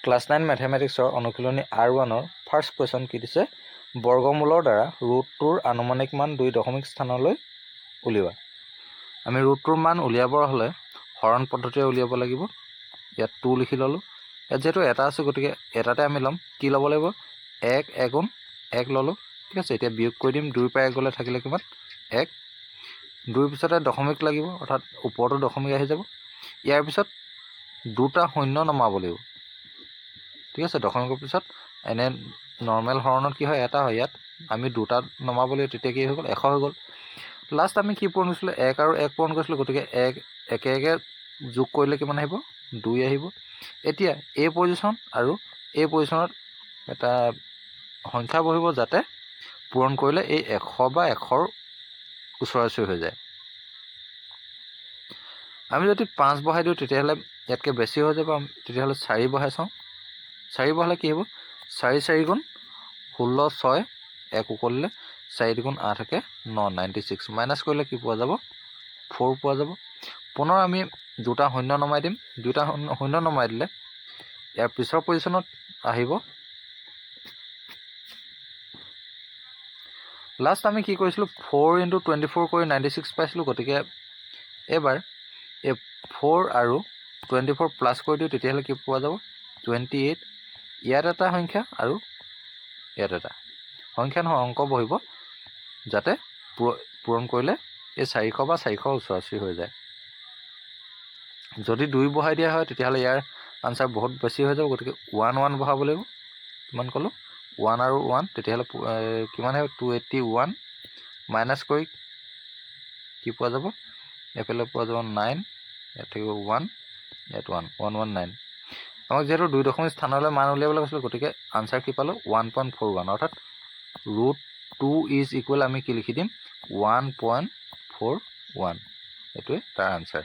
class 9 মেথমেটিক্সৰ অনুশীলনী R1 first question কি দিছে বৰ্গমূলৰ দ্বাৰা ৰুটটোৰ আনুমানিক মান 2 দশমিক স্থানলৈ উলিওৱা আমি ৰুটটোৰ মান উলিয়াবৰ হলে হৰণ পদ্ধতিৰে উলিয়াব লাগিব ইয়াত 2 লিখি ললো ইয়াত যেটো এটা আছে গতিকে এটাতে আমি লম কি লব লাগিব 1 1 1 ললো ঠিক আছে এতিয়া বিয়োগ কৰি দিম 2 পাই গলে থাকিলে কিমান 1 2 পিছতে দশমিক লাগিব অৰ্থাৎ ওপৰটো দশমিক আহি যাব ইয়াৰ পিছত দুটা শূন্য নমাব লাগিব ঠিক আছে দশমিকৰ পিছত এনে নৰমাল হৰণত কি হয় এটা হয় ইয়াত আমি দুটা নমাবলৈ তেতিয়া কি হৈ গল 100 হৈ গল লাষ্ট আমি কি পূৰণ কৰিছিল 1 আৰু 1 পূৰণ কৰিছিল গতিকে 1 একে একে যোগ কৰিলে কিমান আহিব 2 আহিব এতিয়া এই পজিশন আৰু এই পজিশনত এটা সংখ্যা বহিব যাতে পূৰণ কৰিলে এই 100 বা 100ৰ ওচৰা-ওচৰি হৈ যায় আমি যদি 5 বহাই দিও তেতিয়া হলে ইয়াতকে বেছি হৈ যাব তেতিয়া হলে 4 বহাই চাও 4 বহালে কি হ'ব 4 4 গুণ 16 6 1 উকলিলে 4 গুণ 8 থাকে 9 96 মাইনাস কৰিলে কি পোৱা যাব 4 পোৱা যাব পুনৰ আমি দুটা শূন্য নমাই দিম দুটা শূন্য নমাই দিলে ইয়াৰ পিছৰ পজিশনত আহিব লাষ্ট আমি কি কৰিছিলো 4 * 24 কৰি 96 পাইছিলো গতিকে এবাৰ এই 4 আৰু 24 প্লাস কৰি দিও তেতিয়া হলে কি পোৱা যাব 28 ইয়াত এটা সংখ্যা আৰু ইয়াত এটা সংখ্যা নহয় অংক বহিব যাতে পূৰণ কৰিলে এই 400 বা 400 ওচৰা-ওচৰি হৈ যায় যদি 2 বহাই দিয়া হয় তেতিয়া হলে ইয়াৰ আনসাৰ বহুত বেছি হৈ যাব গতিকে 1 1 বহাব লাগিব কিমান কলো 1 আৰু 1 তেতিয়া হলে কিমান হয় 281 মাইনাস কৰি কি পোৱা যাব এফালে পোৱা যাব 9 ইয়াত থাকিব 1 ইয়াত 1 119 আমাক যেটো 2 দশমিক স্থানলৈ মান উলিয়াবলৈ কৈছিল গতিকে আনসাৰ কি পালো 1.41 অৰ্থাৎ √2 ইজ ইকুৱেল আমি কি লিখি দিম 1.41 এটোৱে তাৰ আনসাৰ